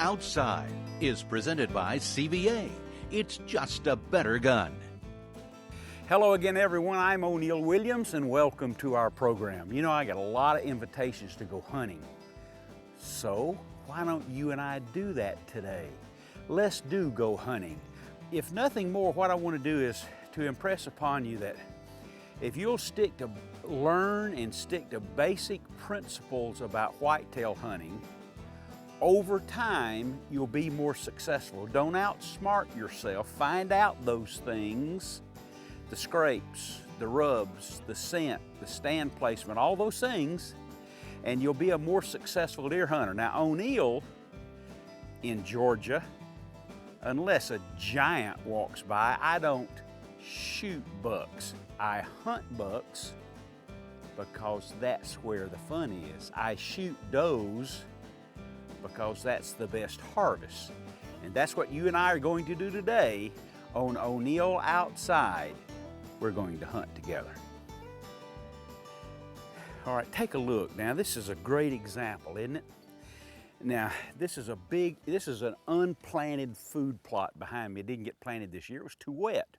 Outside is presented by CVA. It's just a better gun. Hello again, everyone. I'm O'Neill Williams, and welcome to our program. You know, I got a lot of invitations to go hunting. So, why don't you and I do that today? Let's do go hunting. If nothing more, what I want to do is to impress upon you that if you'll stick to learn and stick to basic principles about whitetail hunting, over time, you'll be more successful. Don't outsmart yourself. Find out those things, the scrapes, the rubs, the scent, the stand placement, all those things, and you'll be a more successful deer hunter. Now, O'Neill in Georgia, unless a giant walks by, I don't shoot bucks. I hunt bucks because that's where the fun is. I shoot does because that's the best harvest. And that's what you and I are going to do today on O'Neill Outside. We're going to hunt together. All right, take a look. Now, this is a great example, isn't it? Now, this is an unplanted food plot behind me. It didn't get planted this year. It was too wet.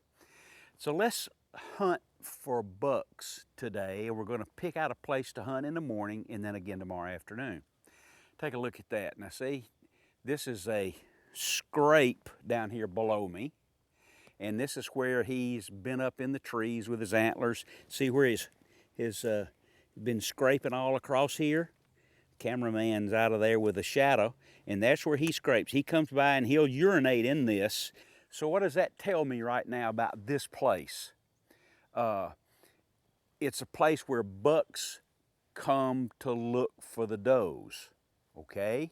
So let's hunt for bucks today. We're going to pick out a place to hunt in the morning and then again tomorrow afternoon. Take a look at that. Now see, this is a scrape down here below me. And this is where he's been up in the trees with his antlers. See where he's been scraping all across here? Cameraman's out of there with a shadow, and that's where he scrapes. He comes by and he'll urinate in this. So what does that tell me right now about this place? It's a place where bucks come to look for the does. Okay,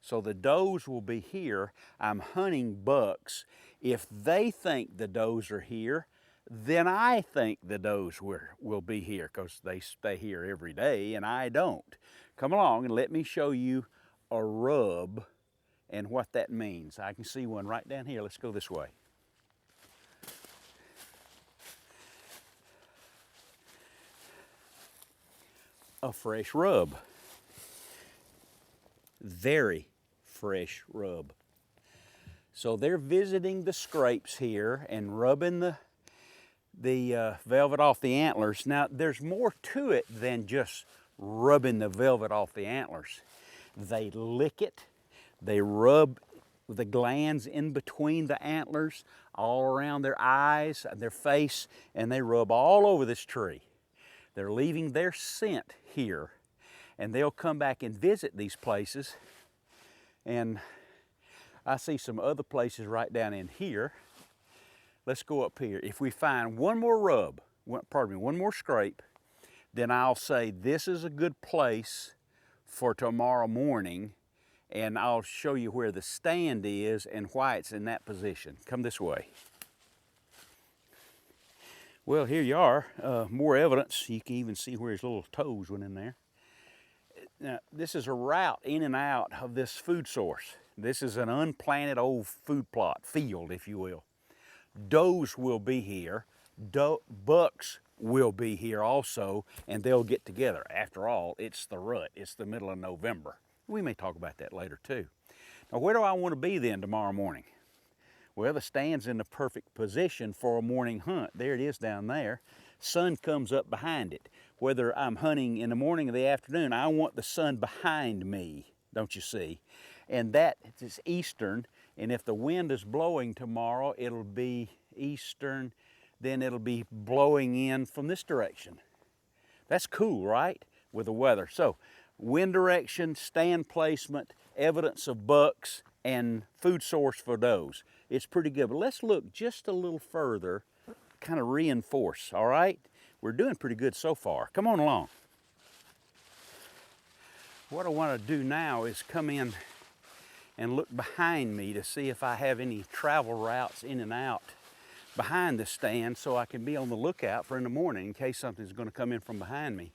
so the does will be here. I'm hunting bucks. If they think the does are here, then I think the does will be here because they stay here every day and I don't. Come along and let me show you a rub and what that means. I can see one right down here. Let's go this way. A fresh rub. Very fresh rub. So they're visiting the scrapes here and rubbing the velvet off the antlers. Now there's more to it than just rubbing the velvet off the antlers. They lick it, they rub the glands in between the antlers, all around their eyes, their face, and they rub all over this tree. They're leaving their scent here. And they'll come back and visit these places. And I see some other places right down in here. Let's go up here. If we find one more rub, one more scrape, then I'll say this is a good place for tomorrow morning, and I'll show you where the stand is and why it's in that position. Come this way. Well, here you are, more evidence. You can even see where his little toes went in there. Now, this is a route in and out of this food source. This is an unplanted old food plot, field, if you will. Does will be here. Bucks will be here also, and they'll get together. After all, it's the rut. It's the middle of November. We may talk about that later, too. Now, where do I want to be then tomorrow morning? Well, the stand's in the perfect position for a morning hunt. There it is down there. Sun comes up behind it. Whether I'm hunting in the morning or the afternoon, I want the sun behind me, don't you see? And that is eastern, and if the wind is blowing tomorrow, it'll be eastern, then it'll be blowing in from this direction. That's cool, right? With the weather. So, wind direction, stand placement, evidence of bucks, and food source for does. It's pretty good, but let's look just a little further, kind of reinforce, all right? We're doing pretty good so far. Come on along. What I want to do now is come in and look behind me to see if I have any travel routes in and out behind the stand so I can be on the lookout for in the morning in case something's going to come in from behind me.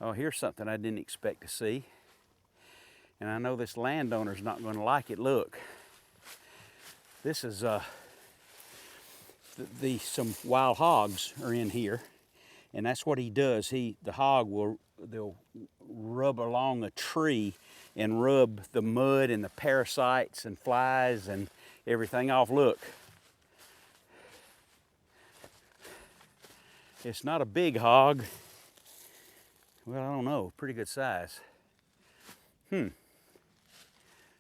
Oh, here's something I didn't expect to see. And I know this landowner's not going to like it. Look, this is some wild hogs are in here, and that's what he does. The hog they'll rub along a tree and rub the mud and the parasites and flies and everything off. Look, it's not a big hog. Well, I don't know, pretty good size.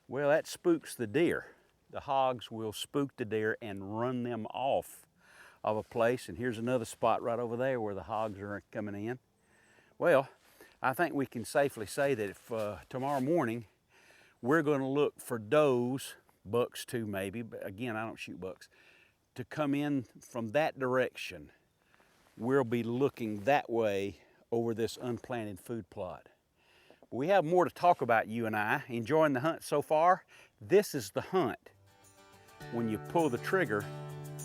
Well, that spooks the deer. The hogs will spook the deer and run them off of a place. And here's another spot right over there where the hogs are coming in. Well, I think we can safely say that if tomorrow morning we're going to look for does, bucks too maybe, but again, I don't shoot bucks, to come in from that direction, we'll be looking that way over this unplanted food plot. We have more to talk about, you and I. Enjoying the hunt so far? This is the hunt. When you pull the trigger,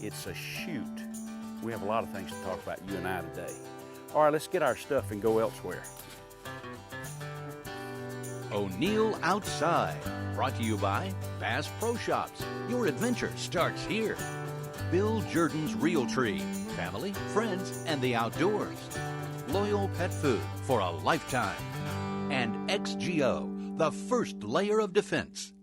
it's a shoot. We have a lot of things to talk about, you and I, today. All right, let's get our stuff and go elsewhere. O'Neill Outside, brought to you by Bass Pro Shops. Your adventure starts here. Bill Jordan's Realtree, family, friends, and the outdoors. Loyal Pet Food for a lifetime. And XGO, the first layer of defense.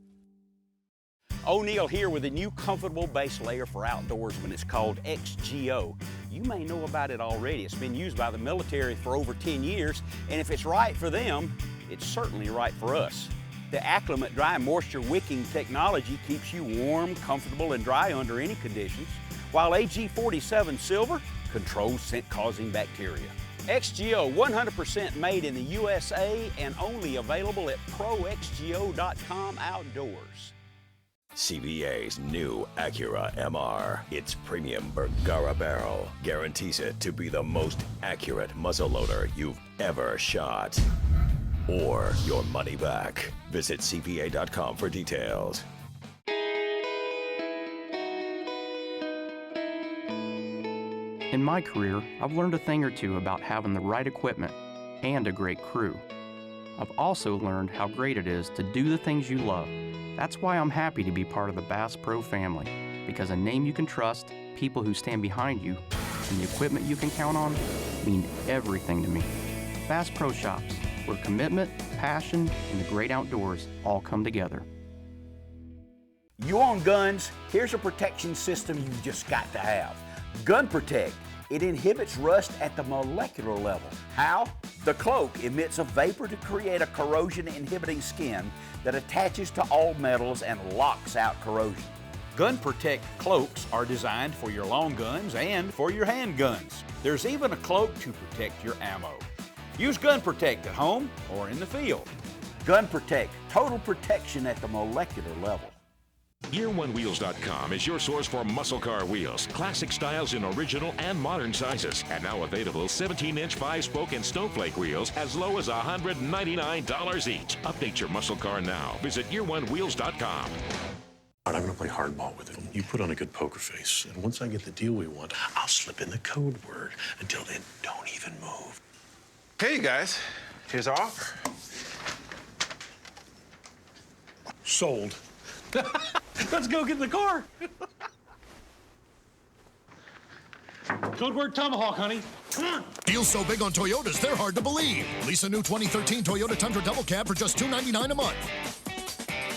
O'Neill here with a new comfortable base layer for outdoorsmen. It's called XGO. You may know about it already. It's been used by the military for over 10 years, and if it's right for them, it's certainly right for us. The Acclimate Dry Moisture Wicking technology keeps you warm, comfortable, and dry under any conditions, while AG47 Silver controls scent-causing bacteria. XGO, 100% made in the USA and only available at proxgo.com outdoors. CVA's new Acura MR. Its premium Bergara barrel guarantees it to be the most accurate muzzleloader you've ever shot. Or your money back. Visit CVA.com for details. In my career, I've learned a thing or two about having the right equipment and a great crew. I've also learned how great it is to do the things you love. That's why I'm happy to be part of the Bass Pro family, because a name you can trust, people who stand behind you, and the equipment you can count on mean everything to me. Bass Pro Shops, where commitment, passion, and the great outdoors all come together. You own guns? Here's a protection system you've just got to have. Gun Protect. It inhibits rust at the molecular level. How? The cloak emits a vapor to create a corrosion-inhibiting skin that attaches to all metals and locks out corrosion. Gun Protect cloaks are designed for your long guns and for your handguns. There's even a cloak to protect your ammo. Use Gun Protect at home or in the field. Gun Protect, total protection at the molecular level. YearOneWheels.com is your source for muscle car wheels. Classic styles in original and modern sizes. And now available 17-inch 5-spoke and snowflake wheels as low as $199 each. Update your muscle car now. Visit YearOneWheels.com. I'm going to play hardball with him. You put on a good poker face. And once I get the deal we want, I'll slip in the code word. Until then, don't even move. Hey, you guys. Here's our offer. Sold. Let's go get in the car. Code word Tomahawk, honey. Come on. Deals so big on Toyotas, they're hard to believe. Lease a new 2013 Toyota Tundra Double Cab for just $299 a month.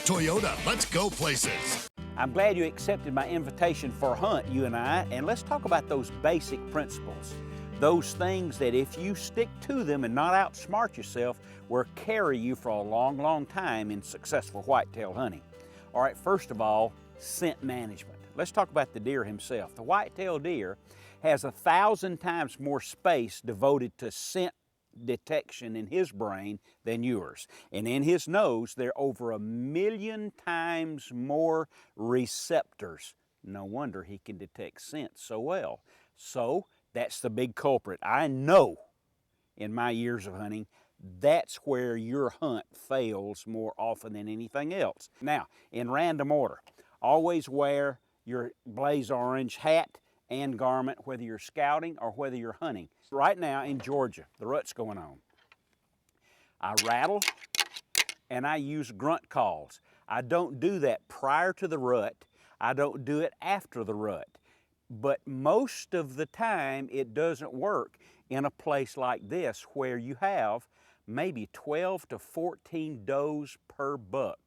Toyota, let's go places. I'm glad you accepted my invitation for a hunt, you and I, and let's talk about those basic principles. Those things that if you stick to them and not outsmart yourself, will carry you for a long, long time in successful whitetail hunting. All right, first of all, scent management. Let's talk about the deer himself. The whitetail deer has 1,000 times more space devoted to scent detection in his brain than yours. And in his nose, there are over 1 million times more receptors. No wonder he can detect scent so well. So that's the big culprit. I know in my years of hunting, that's where your hunt fails more often than anything else. Now, in random order, always wear your blaze orange hat and garment, whether you're scouting or whether you're hunting. Right now in Georgia, the rut's going on. I rattle and I use grunt calls. I don't do that prior to the rut. I don't do it after the rut. But most of the time, it doesn't work in a place like this where you have maybe 12 to 14 does per buck.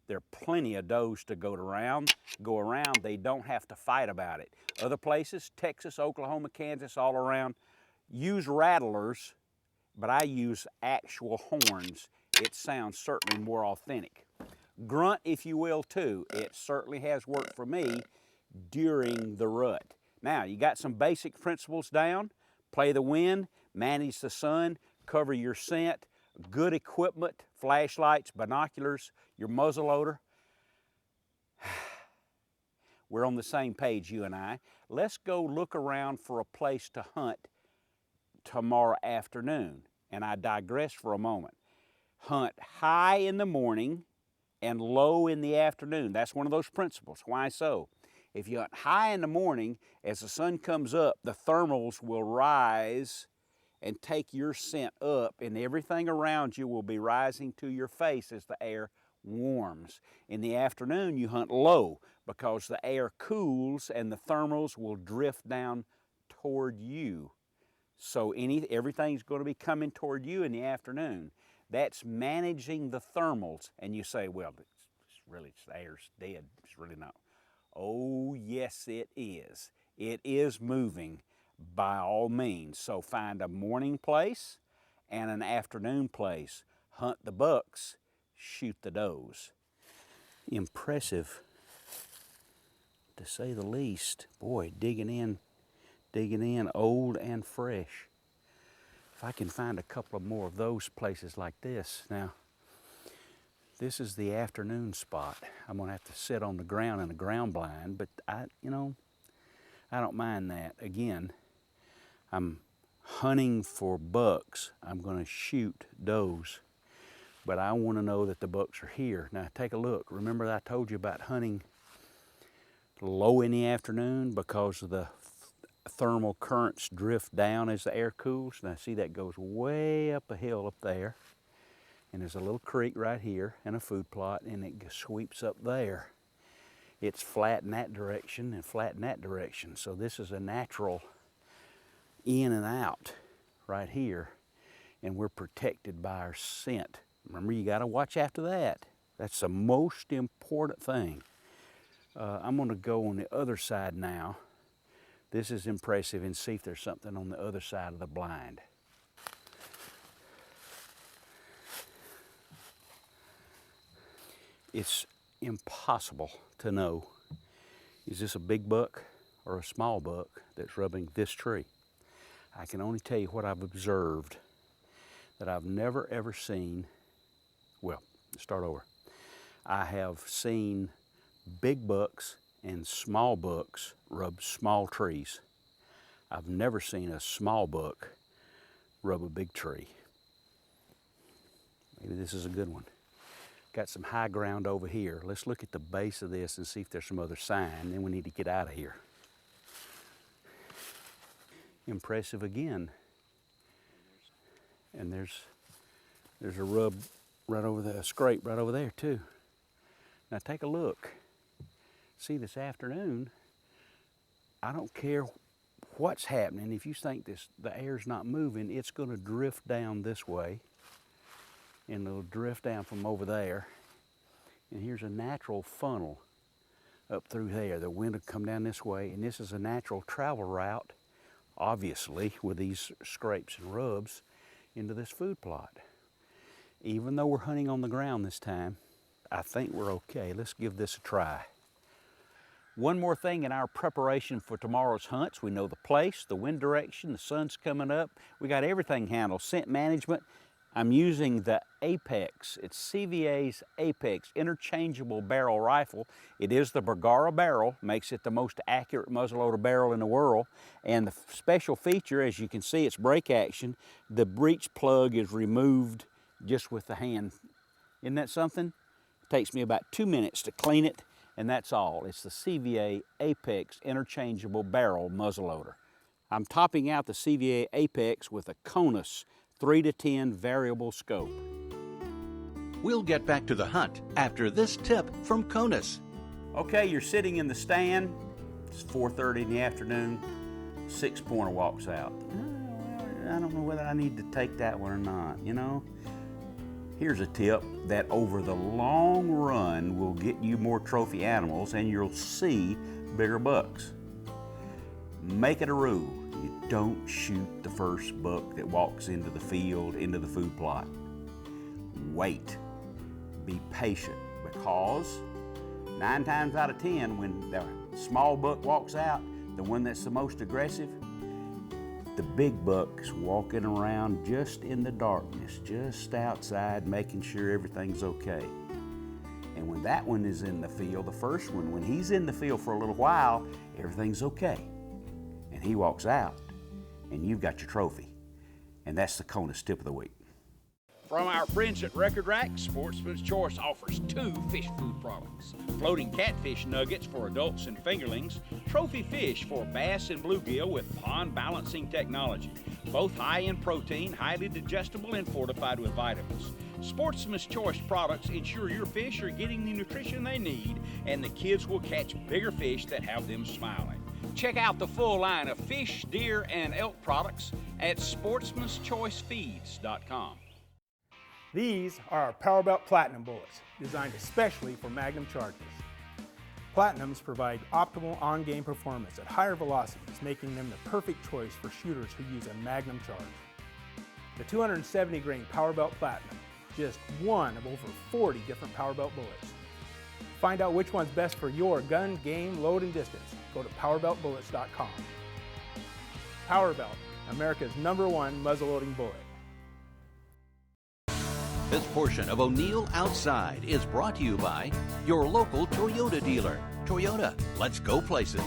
There are plenty of does to go around. They don't have to fight about it. Other places, Texas, Oklahoma, Kansas, all around, use rattlers, but I use actual horns. It sounds certainly more authentic. Grunt, if you will, too. It certainly has worked for me during the rut. Now, you got some basic principles down. Play the wind, manage the sun, cover your scent, good equipment, flashlights, binoculars, your muzzleloader. We're on the same page, you and I. Let's go look around for a place to hunt tomorrow afternoon. And I digress for a moment. Hunt high in the morning and low in the afternoon. That's one of those principles. Why so? If you hunt high in the morning, as the sun comes up, the thermals will rise and take your scent up, and everything around you will be rising to your face as the air warms. In the afternoon, you hunt low because the air cools and the thermals will drift down toward you. So everything's going to be coming toward you in the afternoon. That's managing the thermals. And you say, well, the air's dead. It's really not. Oh, yes, it is. It is moving by all means. So find a morning place and an afternoon place. Hunt the bucks, shoot the does. Impressive, to say the least. Boy, digging in old and fresh. If I can find a couple of more of those places like this. Now, this is the afternoon spot. I'm gonna have to sit on the ground in a ground blind, but I don't mind that. Again, I'm hunting for bucks. I'm gonna shoot does, but I wanna know that the bucks are here. Now take a look. Remember I told you about hunting low in the afternoon because of the thermal currents drift down as the air cools. Now see, that goes way up a hill up there, and there's a little creek right here and a food plot, and it sweeps up there. It's flat in that direction and flat in that direction. So this is a natural in and out right here, and we're protected by our scent. Remember, you got to watch after that. That's the most important thing. I'm going to go on the other side now. This is impressive, and see if there's something on the other side of the blind. It's impossible to know, is this a big buck or a small buck that's rubbing this tree? I can only tell you what I've observed, that I've never ever seen. Well, let's start over. I have seen big bucks and small bucks rub small trees. I've never seen a small buck rub a big tree. Maybe this is a good one. Got some high ground over here. Let's look at the base of this and see if there's some other sign. Then we need to get out of here. Impressive again. And there's a rub right over there, a scrape right over there too. Now take a look. See, this afternoon, I don't care what's happening. If you think the air's not moving, it's going to drift down this way, and it'll drift down from over there. And here's a natural funnel up through there. The wind will come down this way, and this is a natural travel route, obviously, with these scrapes and rubs into this food plot. Even though we're hunting on the ground this time, I think we're okay. Let's give this a try. One more thing in our preparation for tomorrow's hunts. We know the place, the wind direction, the sun's coming up. We got everything handled. Scent management. I'm using the Apex. It's CVA's Apex interchangeable barrel rifle. It is the Bergara barrel, makes it the most accurate muzzleloader barrel in the world. And the special feature, as you can see, it's break action. The breech plug is removed just with the hand. Isn't that something? It takes me about 2 minutes to clean it, and that's all. It's the CVA Apex interchangeable barrel muzzleloader. I'm topping out the CVA Apex with a Conus 3-10 variable scope. We'll get back to the hunt after this tip from Conus. Okay, you're sitting in the stand. It's 4:30 in the afternoon. 6-pointer walks out. I don't know whether I need to take that one or not, you know? Here's a tip that over the long run will get you more trophy animals and you'll see bigger bucks. Make it a rule, you don't shoot the first buck that walks into the field, into the food plot. Wait, be patient, because 9 times out of 10, when the small buck walks out, the one that's the most aggressive, the big buck's walking around just in the darkness, just outside, making sure everything's okay. And when that one is in the field, the first one, when he's in the field for a little while, everything's okay. And he walks out, and you've got your trophy. And that's the CONUS tip of the week. From our friends at Record Rack, Sportsman's Choice offers 2 fish food products. Floating catfish nuggets for adults and fingerlings, trophy fish for bass and bluegill with pond balancing technology. Both high in protein, highly digestible, and fortified with vitamins. Sportsman's Choice products ensure your fish are getting the nutrition they need, and the kids will catch bigger fish that have them smiling. Check out the full line of fish, deer, and elk products at sportsmanschoicefeeds.com. These are our POWERBELT Platinum bullets, designed especially for magnum charges. Platinums provide optimal on-game performance at higher velocities, making them the perfect choice for shooters who use a magnum charge. The 270 grain POWERBELT Platinum, just one of over 40 different POWERBELT bullets. Find out which one's best for your gun, game, load, and distance. Go to POWERBELTbullets.com. POWERBELT, America's #1 muzzleloading bullet. This portion of O'Neill Outside is brought to you by your local Toyota dealer. Toyota, let's go places.